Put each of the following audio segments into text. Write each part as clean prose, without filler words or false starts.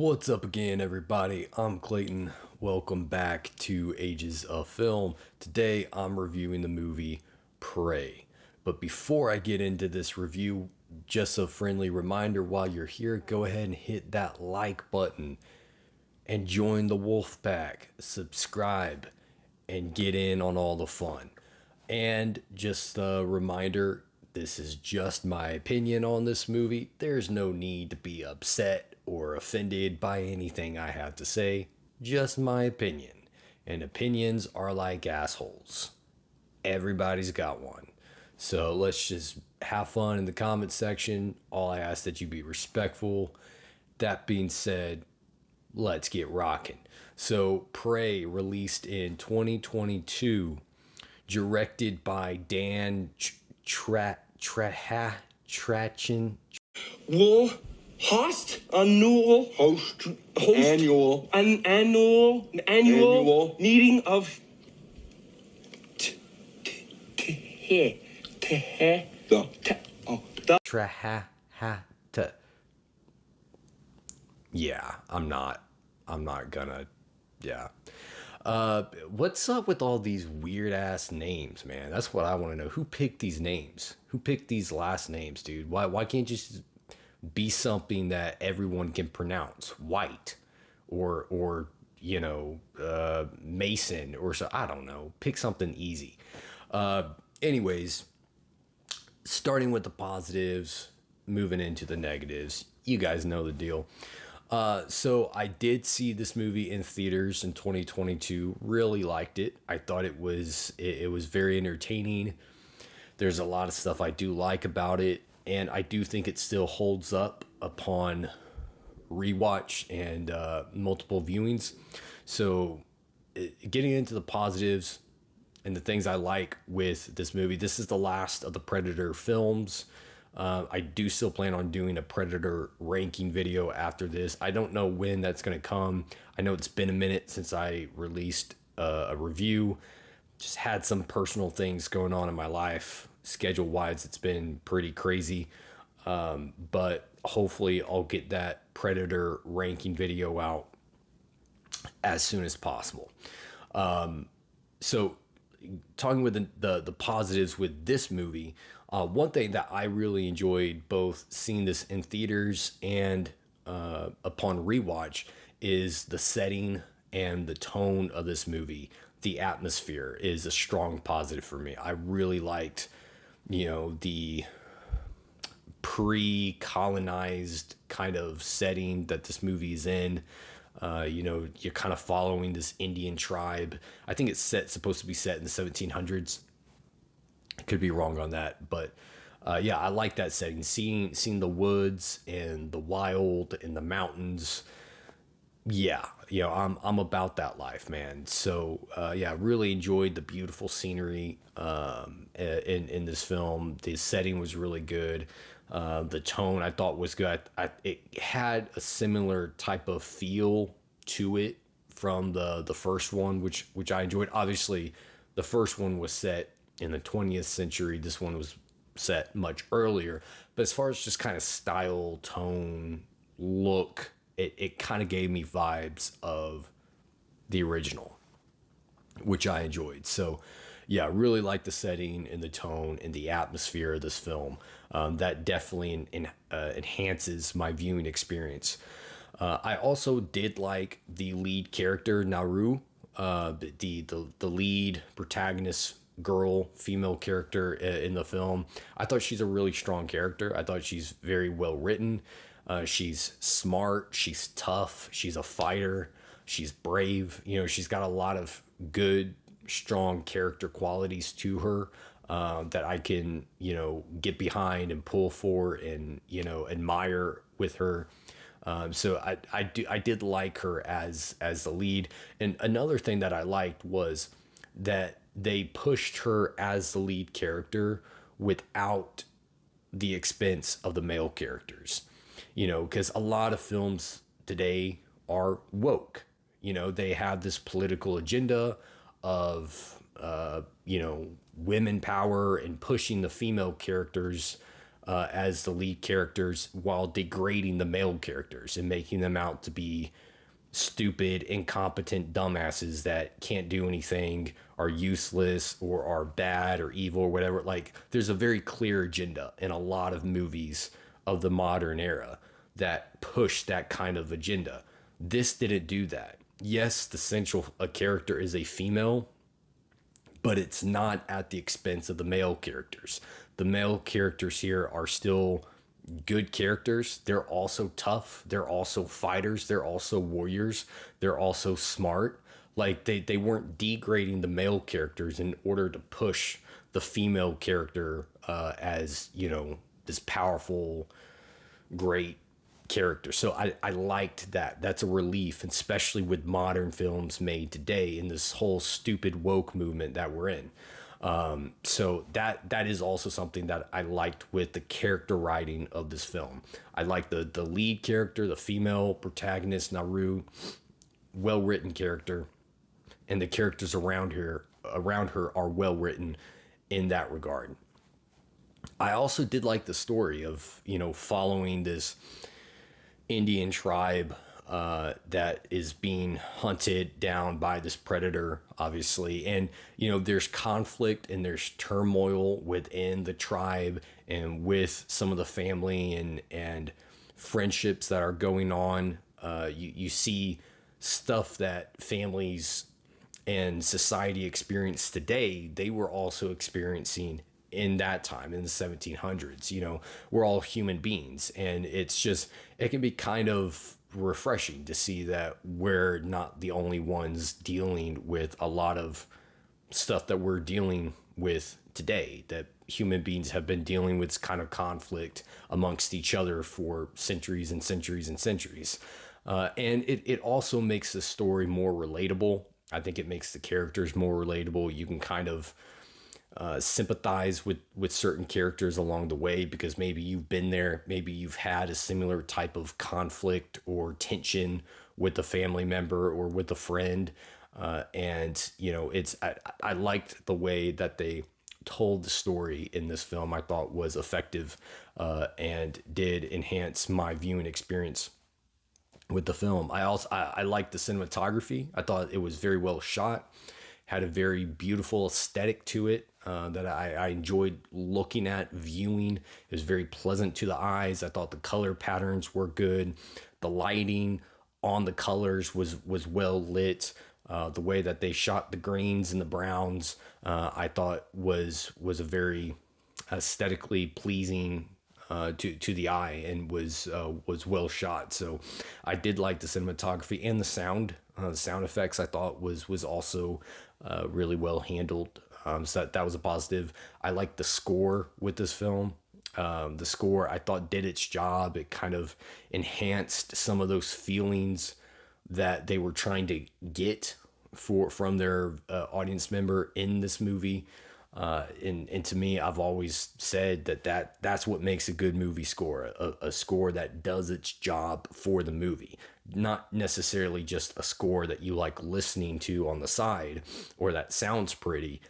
What's up again, everybody? I'm Clayton. Welcome back to Ages of Film. Today I'm reviewing the movie Prey. But before I get into this review, just a friendly reminder while you're here, go ahead and hit that like button and join the Wolf Pack. Subscribe and get in on all the fun. And just a reminder, this is just my opinion on this movie. There's no need to be upset or offended by anything I have to say. Just my opinion. And opinions are like assholes. Everybody's got one. So let's just have fun in the comment section. All I ask that you be respectful. That being said, let's get rocking. So Prey, released in 2022, directed by Dan Trachin. Will host annual host annual an annual meeting of Yeah, I'm not gonna. Yeah. What's up with all these weird ass names, man? That's what I want to know. Who picked these names? Who picked these last names, dude? Why can't you just be something that everyone can pronounce? White or Mason or so, I don't know. Pick something easy. Anyways, starting with the positives, moving into the negatives. You guys know the deal. So I did see this movie in theaters in 2022. Really liked it. I thought it was very entertaining. There's a lot of stuff I do like about it, and I do think it still holds up upon rewatch and multiple viewings. So getting into the positives and the things I like with this movie, this is the last of the Predator films. I do still plan on doing a Predator ranking video after this. I don't know when that's going to come. I know it's been a minute since I released a review. Just had some personal things going on in my life. Schedule-wise, it's been pretty crazy. But hopefully I'll get that Predator ranking video out as soon as possible. So talking with the positives with this movie, one thing that I really enjoyed, both seeing this in theaters and upon rewatch, is the setting and the tone of this movie. The atmosphere is a strong positive for me. I really liked, the pre-colonized kind of setting that this movie is in. You're kind of following this Indian tribe. I think it's supposed to be set in the 1700s. I could be wrong on that, but yeah, I like that setting. Seeing the woods and the wild and the mountains. Yeah, I'm about that life, man. So yeah, really enjoyed the beautiful scenery in this film. The setting was really good. The tone I thought was good. It had a similar type of feel to it from the first one, which I enjoyed. Obviously, the first one was set in the 20th century. This one was set much earlier. But as far as just kind of style, tone, look, it kind of gave me vibes of the original, which I enjoyed. So yeah, really like the setting and the tone and the atmosphere of this film. That definitely enhances my viewing experience. I also did like the lead character, Naru, the lead protagonist female character in the film. I thought she's a really strong character. I thought she's very well written. She's smart. She's tough. She's a fighter. She's brave. She's got a lot of good, strong character qualities to her that I can, get behind and pull for and, admire with her. So I did like her as the lead. And another thing that I liked was that they pushed her as the lead character without the expense of the male characters. Because a lot of films today are woke. They have this political agenda of, women power and pushing the female characters as the lead characters while degrading the male characters and making them out to be stupid, incompetent dumbasses that can't do anything, are useless, or are bad or evil or whatever. Like, there's a very clear agenda in a lot of movies of the modern era that push that kind of agenda. This didn't do that. Yes, the central character is a female, but it's not at the expense of the male characters. The male characters here are still good characters. They're also tough. They're also fighters. They're also warriors. They're also smart. Like, they weren't degrading the male characters in order to push the female character as, you know, this powerful, great character. So I liked that. That's a relief, especially with modern films made today in this whole stupid woke movement that we're in. So that is also something that I liked with the character writing of this film. I like the lead character, the female protagonist, Naru, well written character, and the characters around her are well written in that regard. I also did like the story of, you know, following this Indian tribe that is being hunted down by this predator, obviously. And, you know, there's conflict and there's turmoil within the tribe and with some of the family and friendships that are going on. You see stuff that families and society experience today, they were also experiencing in that time in the 1700s. You know, we're all human beings, and it's just, it can be kind of refreshing to see that we're not the only ones dealing with a lot of stuff that we're dealing with today, that human beings have been dealing with kind of conflict amongst each other for centuries and centuries and centuries. And it also makes the story more relatable. I think it makes the characters more relatable. You can kind of sympathize with certain characters along the way because maybe you've been there, maybe you've had a similar type of conflict or tension with a family member or with a friend. And, you know, I liked the way that they told the story in this film. I thought was effective and did enhance my viewing experience with the film. I liked the cinematography. I thought it was very well shot, had a very beautiful aesthetic to it that I enjoyed looking at, viewing. It was very pleasant to the eyes. I thought the color patterns were good. The lighting on the colors was well lit. The way that they shot the greens and the browns, I thought was a very aesthetically pleasing to the eye, and was well shot. So I did like the cinematography and the sound. The sound effects I thought was also really well handled. So that was a positive. I liked the score with this film. The score I thought did its job. It kind of enhanced some of those feelings that they were trying to get from their audience member in this movie. And to me, I've always said that's what makes a good movie score, a score that does its job for the movie, not necessarily just a score that you like listening to on the side or that sounds pretty.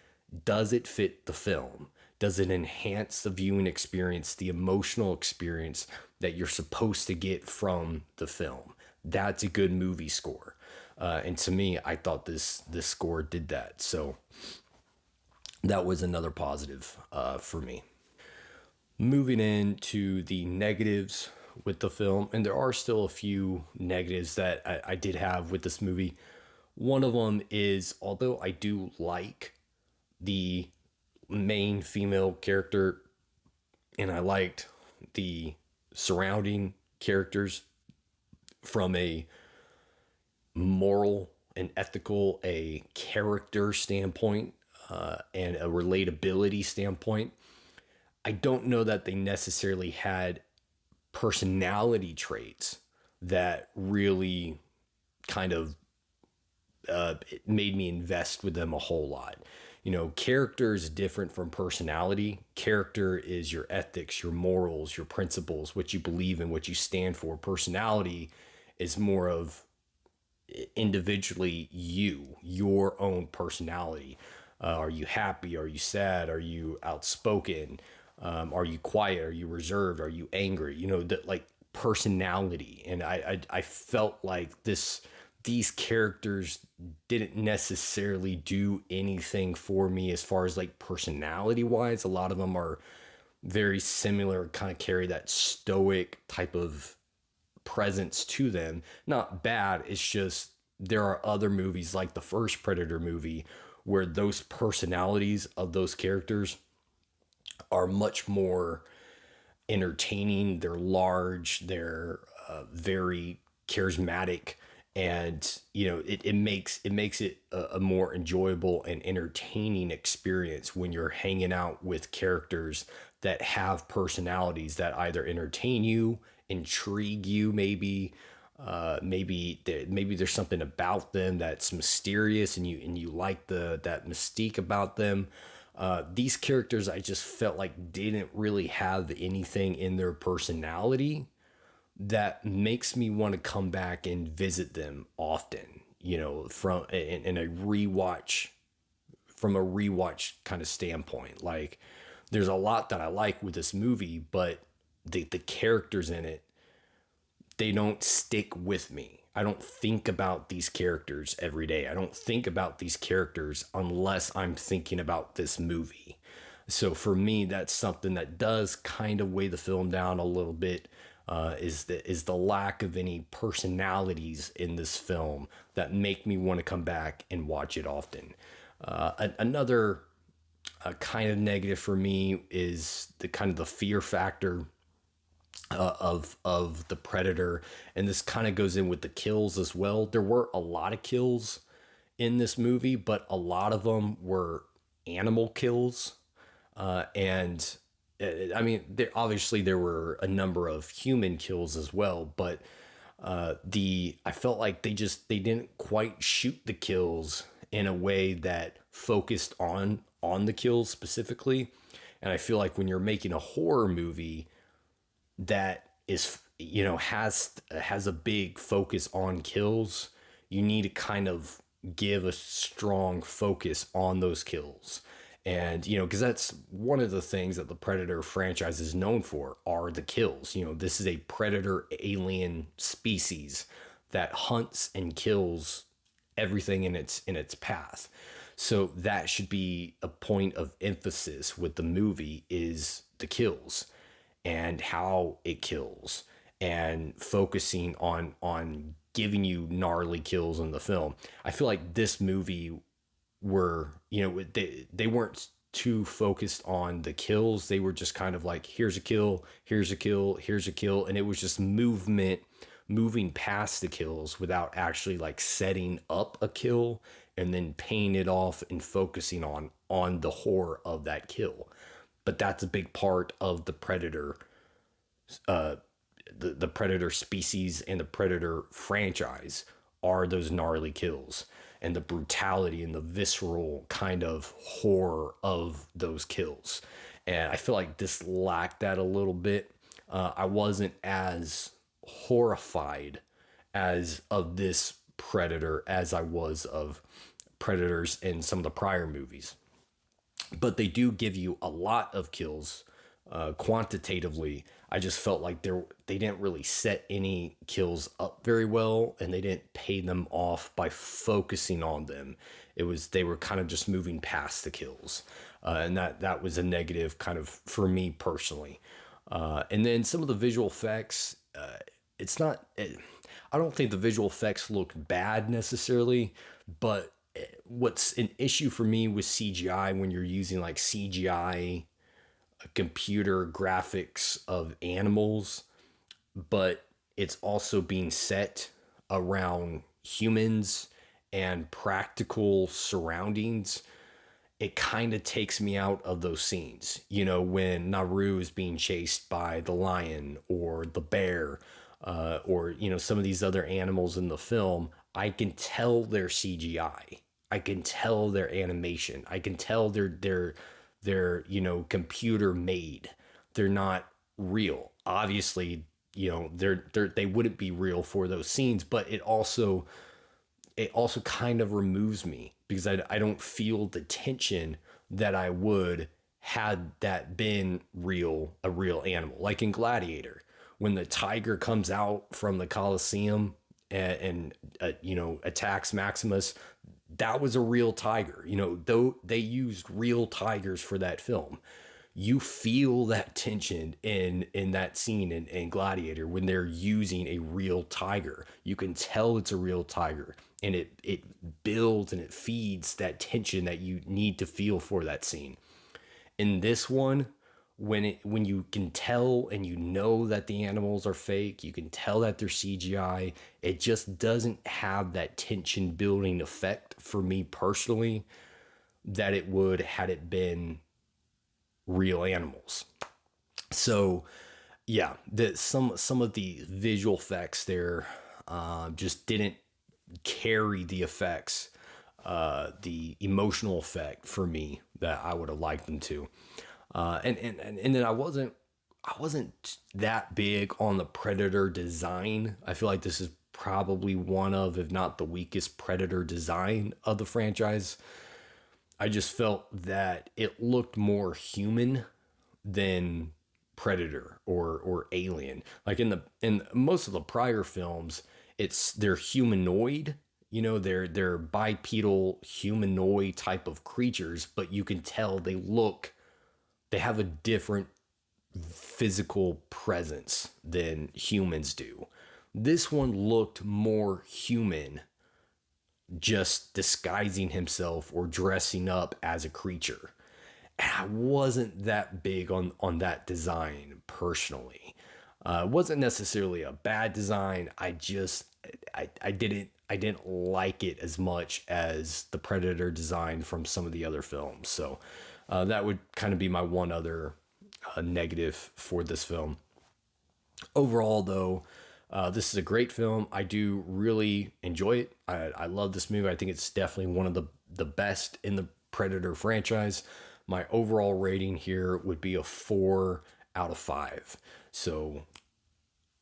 Does it fit the film? Does it enhance the viewing experience, the emotional experience that you're supposed to get from the film? That's a good movie score. And to me, I thought this score did that. So that was another positive for me. Moving into the negatives with the film, and there are still a few negatives that I did have with this movie. One of them is, although I do like the main female character and I liked the surrounding characters from a moral and ethical, a character standpoint, and a relatability standpoint, I don't know that they necessarily had personality traits that really kind of it made me invest with them a whole lot. You know, character is different from personality. Character is your ethics, your morals, your principles, what you believe in, what you stand for. Personality is more of individually your own personality. Are you happy? Are you sad? Are you outspoken? Are you quiet? Are you reserved? Are you angry? You know, that like personality. And I felt like these characters didn't necessarily do anything for me as far as like personality wise. A lot of them are very similar, kind of carry that stoic type of presence to them. Not bad. It's just there are other movies like the first Predator movie where those personalities of those characters are much more entertaining. They're large. They're very charismatic, and you know it makes it a more enjoyable and entertaining experience when you're hanging out with characters that have personalities that either entertain you, intrigue you, maybe there's something about them that's mysterious and you like that mystique about them. These characters I just felt like didn't really have anything in their personality that makes me want to come back and visit them often. You know, in a rewatch from a rewatch kind of standpoint. Like, there's a lot that I like with this movie, but the characters in it, they don't stick with me. I don't think about these characters every day. I don't think about these characters unless I'm thinking about this movie. So for me, that's something that does kind of weigh the film down a little bit. Is the lack of any personalities in this film that make me want to come back and watch it often. Another kind of negative for me is the kind of the fear factor of the Predator, and this kind of goes in with the kills as well. There were a lot of kills in this movie, but a lot of them were animal kills, and I mean, obviously there were a number of human kills as well, but I felt like they didn't quite shoot the kills in a way that focused on the kills specifically. And I feel like when you're making a horror movie that is, you know, has a big focus on kills, you need to kind of give a strong focus on those kills. And you know, because that's one of the things that the Predator franchise is known for, are the kills. You know, this is a predator alien species that hunts and kills everything in its path. So that should be a point of emphasis with the movie, is the kills and how it kills, and focusing on giving you gnarly kills in the film. I feel like this movie were, you know, they weren't too focused on the kills. They were just kind of like, here's a kill, here's a kill, here's a kill, and it was just moving past the kills without actually like setting up a kill and then paying it off and focusing on the horror of that kill. But that's a big part of the Predator, the Predator species and the Predator franchise, are those gnarly kills and the brutality and the visceral kind of horror of those kills. And I feel like this lacked that a little bit. I wasn't as horrified as of this Predator as I was of Predators in some of the prior movies. But they do give you a lot of kills quantitatively. I just felt like they didn't really set any kills up very well, and they didn't pay them off by focusing on them. They were kind of just moving past the kills, and that was a negative kind of for me personally. And then some of the visual effects, I don't think the visual effects look bad necessarily, but what's an issue for me with CGI, when you're using like CGI computer graphics of animals, but it's also being set around humans and practical surroundings, it kind of takes me out of those scenes. You know, when Naru is being chased by the lion or the bear, or, you know, some of these other animals in the film, I can tell they're CGI. I can tell their animation. I can tell they're, you know, computer made. They're not real. Obviously, you know, they wouldn't be real for those scenes, but it also kind of removes me, because I don't feel the tension that I would had that been a real animal, like in Gladiator, when the tiger comes out from the Colosseum and attacks Maximus, that was a real tiger. Though they used real tigers for that film, you feel that tension in that scene in Gladiator when they're using a real tiger. You can tell it's a real tiger, and it builds and it feeds that tension that you need to feel for that scene. In this one, when you can tell and you know that the animals are fake, you can tell that they're CGI, it just doesn't have that tension building effect for me personally that it would had it been real animals. So yeah, some of the visual effects there just didn't carry the effects, the emotional effect for me that I would have liked them to. And then I wasn't that big on the Predator design. I feel like this is probably one of, if not the weakest Predator design of the franchise. I just felt that it looked more human than Predator or Alien. Like in most of the prior films, they're humanoid. They're bipedal humanoid type of creatures, but you can tell they have a different physical presence than humans do. This one looked more human, just disguising himself or dressing up as a creature. And I wasn't that big on that design personally. It wasn't necessarily a bad design. I didn't like it as much as the Predator design from some of the other films. So that would kind of be my one other negative for this film. Overall, though, this is a great film. I do really enjoy it. I love this movie. I think it's definitely one of the best in the Predator franchise. My overall rating here would be a 4 out of 5. So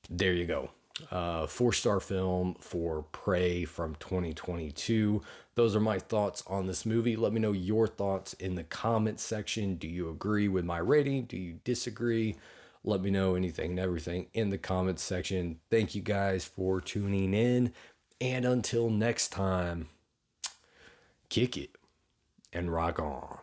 there you go. 4-star film for Prey from 2022. Those are my thoughts on this movie. Let me know your thoughts in the comments section. Do you agree with my rating? Do you disagree? Let me know anything and everything in the comments section. Thank you guys for tuning in. And until next time, kick it and rock on.